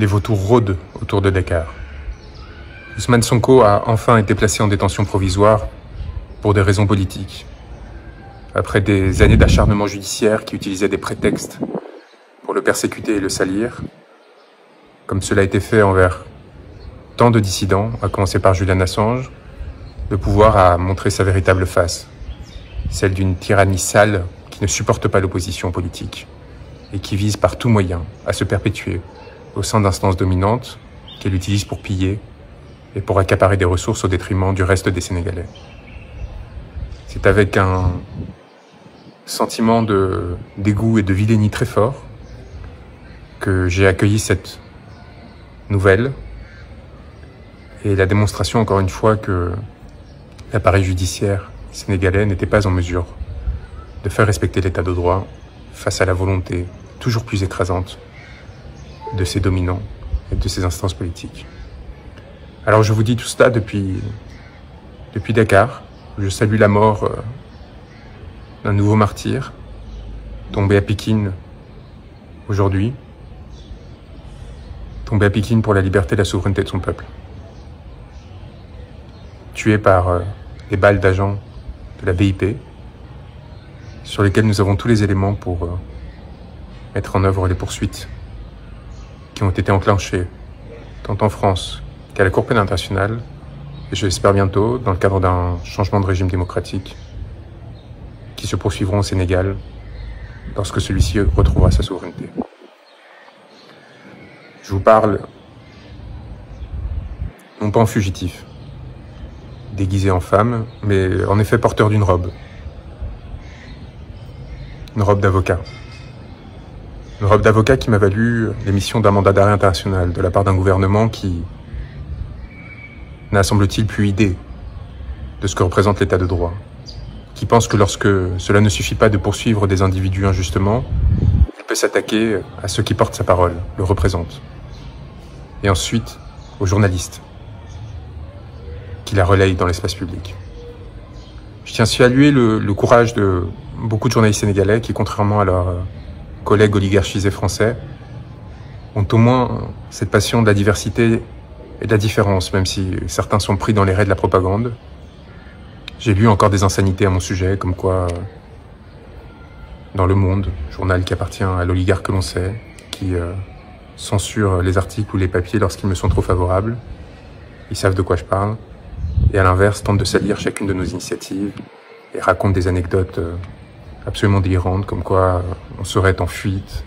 les vautours rôdent autour de Dakar. Ousmane Sonko a enfin été placé en détention provisoire pour des raisons politiques. Après des années d'acharnement judiciaire qui utilisaient des prétextes pour le persécuter et le salir, comme cela a été fait envers tant de dissidents, à commencer par Julian Assange, le pouvoir a montré sa véritable face, celle d'une tyrannie sale qui ne supporte pas l'opposition politique et qui vise par tout moyen à se perpétuer au sein d'instances dominantes qu'elle utilise pour piller et pour accaparer des ressources au détriment du reste des Sénégalais. C'est avec un sentiment de dégoût et de vilainie très fort que j'ai accueilli cette nouvelle et la démonstration, encore une fois, que l'appareil judiciaire sénégalais n'était pas en mesure de faire respecter l'état de droit face à la volonté toujours plus écrasante de ses dominants et de ses instances politiques. Alors je vous dis tout cela depuis Dakar. Je salue la mort d'un nouveau martyr, tombé à Pékin aujourd'hui, tombé à Pékin pour la liberté et la souveraineté de son peuple. Tué par les balles d'agents de la BIP, sur lesquels nous avons tous les éléments pour mettre en œuvre les poursuites qui ont été enclenchées tant en France qu'à la Cour pénale internationale, et je l'espère bientôt dans le cadre d'un changement de régime démocratique qui se poursuivront au Sénégal lorsque celui-ci retrouvera sa souveraineté. Je vous parle non pas en fugitif, déguisé en femme, mais en effet porteur d'une robe. Une robe d'avocat. Une robe d'avocat qui m'a valu l'émission d'un mandat d'arrêt international de la part d'un gouvernement qui n'a, semble-t-il, plus idée de ce que représente l'état de droit, qui pense que lorsque cela ne suffit pas de poursuivre des individus injustement, il peut s'attaquer à ceux qui portent sa parole, le représentent, et ensuite aux journalistes qui la relayent dans l'espace public. Je tiens à saluer le courage de beaucoup de journalistes sénégalais qui, contrairement à leurs collègues oligarchisés français, ont au moins cette passion de la diversité et de la différence, même si certains sont pris dans les raies de la propagande. J'ai lu encore des insanités à mon sujet, comme quoi, dans Le Monde, journal qui appartient à l'oligarque que l'on sait, qui censure les articles ou les papiers lorsqu'ils me sont trop favorables, ils savent de quoi je parle, et à l'inverse, tentent de salir chacune de nos initiatives et racontent des anecdotes absolument délirantes, comme quoi on serait en fuite,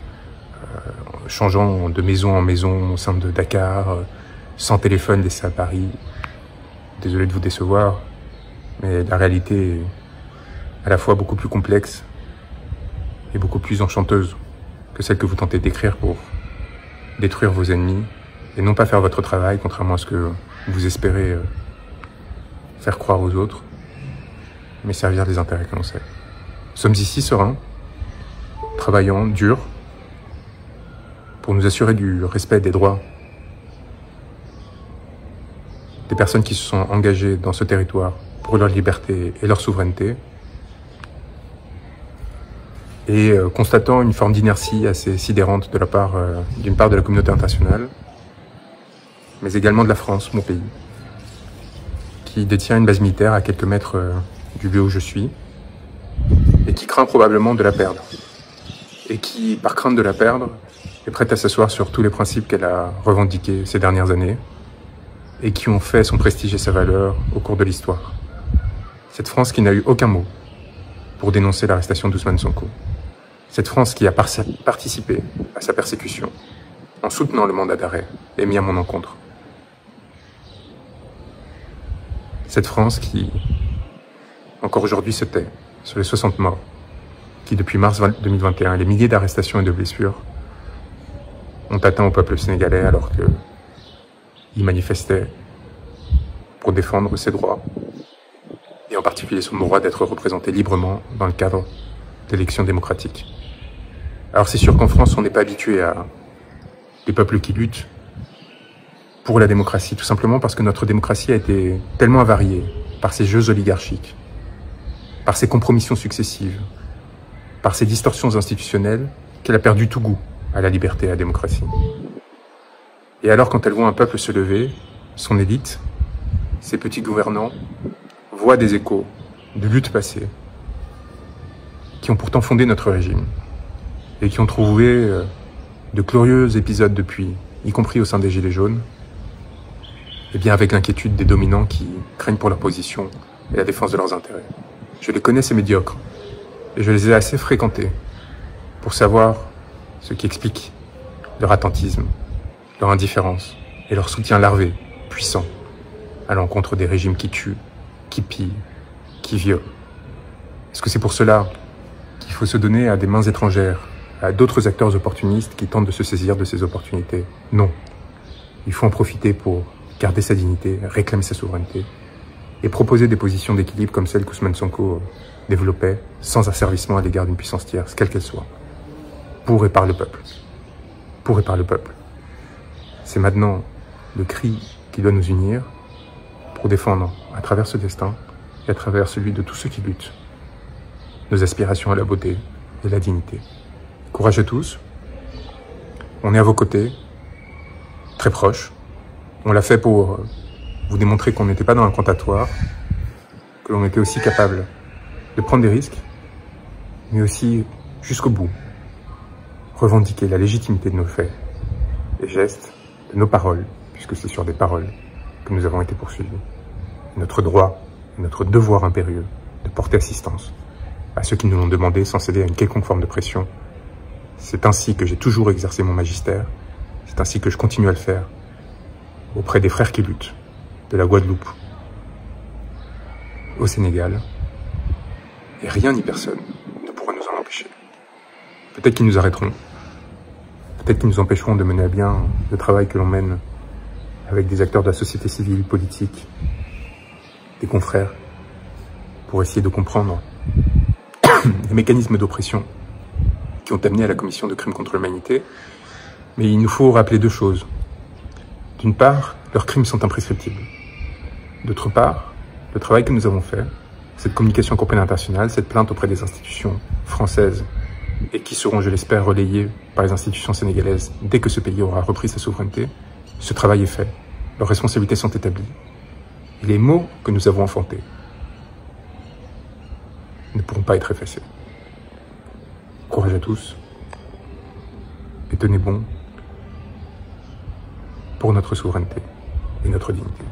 changeant de maison en maison au sein de Dakar, sans téléphone laissé à Paris. Désolé de vous décevoir, mais la réalité est à la fois beaucoup plus complexe et beaucoup plus enchanteuse que celle que vous tentez d'écrire pour détruire vos ennemis et non pas faire votre travail, contrairement à ce que vous espérez faire croire aux autres, mais servir des intérêts que l'on sait. Nous sommes ici sereins, travaillant, dur, pour nous assurer du respect des droits des personnes qui se sont engagées dans ce territoire pour leur liberté et leur souveraineté, et constatant une forme d'inertie assez sidérante de la part, d'une part de la communauté internationale, mais également de la France, mon pays, qui détient une base militaire à quelques mètres du lieu où je suis, et qui craint probablement de la perdre, et qui, par crainte de la perdre, est prête à s'asseoir sur tous les principes qu'elle a revendiqués ces dernières années, et qui ont fait son prestige et sa valeur au cours de l'histoire. Cette France qui n'a eu aucun mot pour dénoncer l'arrestation d'Ousmane Sonko. Cette France qui a participé à sa persécution en soutenant le mandat d'arrêt émis à mon encontre. Cette France qui, encore aujourd'hui, se tait sur les 60 morts, qui depuis mars 2021, les milliers d'arrestations et de blessures ont atteint au peuple sénégalais alors qu'il manifestait pour défendre ses droits, et en particulier son droit d'être représenté librement dans le cadre d'élections démocratiques. Alors c'est sûr qu'en France, on n'est pas habitué à des peuples qui luttent pour la démocratie, tout simplement parce que notre démocratie a été tellement avariée par ces jeux oligarchiques, par ces compromissions successives, par ces distorsions institutionnelles, qu'elle a perdu tout goût à la liberté et à la démocratie. Et alors quand elles voient un peuple se lever, son élite, ses petits gouvernants, voient des échos de luttes passées, qui ont pourtant fondé notre régime, et qui ont trouvé de glorieux épisodes depuis, y compris au sein des Gilets jaunes, et bien avec l'inquiétude des dominants qui craignent pour leur position et la défense de leurs intérêts. Je les connais, ces médiocres, et je les ai assez fréquentés pour savoir ce qui explique leur attentisme, leur indifférence et leur soutien larvé, puissant, à l'encontre des régimes qui tuent, qui pillent, qui violent. Est-ce que c'est pour cela qu'il faut se donner à des mains étrangères, à d'autres acteurs opportunistes qui tentent de se saisir de ces opportunités? Non. Il faut en profiter pour garder sa dignité, réclamer sa souveraineté et proposer des positions d'équilibre comme celles qu'Ousmane Sonko développait, sans asservissement à l'égard d'une puissance tierce, quelle qu'elle soit, pour et par le peuple. Pour et par le peuple. C'est maintenant le cri qui doit nous unir pour défendre, à travers ce destin et à travers celui de tous ceux qui luttent, nos aspirations à la beauté et la dignité. Courage à tous. On est à vos côtés, très proches. On l'a fait pour vous démontrer qu'on n'était pas dans un comptatoire, que l'on était aussi capable de prendre des risques, mais aussi, jusqu'au bout, revendiquer la légitimité de nos faits, des gestes, de nos paroles, puisque c'est sur des paroles que nous avons été poursuivis. Notre droit et notre devoir impérieux de porter assistance à ceux qui nous l'ont demandé sans céder à une quelconque forme de pression. C'est ainsi que j'ai toujours exercé mon magistère, c'est ainsi que je continue à le faire auprès des frères qui luttent, de la Guadeloupe au Sénégal, et rien ni personne ne pourra nous en empêcher. Peut-être qu'ils nous arrêteront, peut-être qu'ils nous empêcheront de mener à bien le travail que l'on mène avec des acteurs de la société civile, politique, des confrères, pour essayer de comprendre les mécanismes d'oppression qui ont amené à la commission de crimes contre l'humanité. Mais il nous faut rappeler deux choses. D'une part, leurs crimes sont imprescriptibles. D'autre part, le travail que nous avons fait, cette communication compagnie internationale, cette plainte auprès des institutions françaises et qui seront, je l'espère, relayées par les institutions sénégalaises dès que ce pays aura repris sa souveraineté, ce travail est fait. Leurs responsabilités sont établies. Et les mots que nous avons enfantés ne pourront pas être effacés. Courage à tous et tenez bon pour notre souveraineté et notre dignité.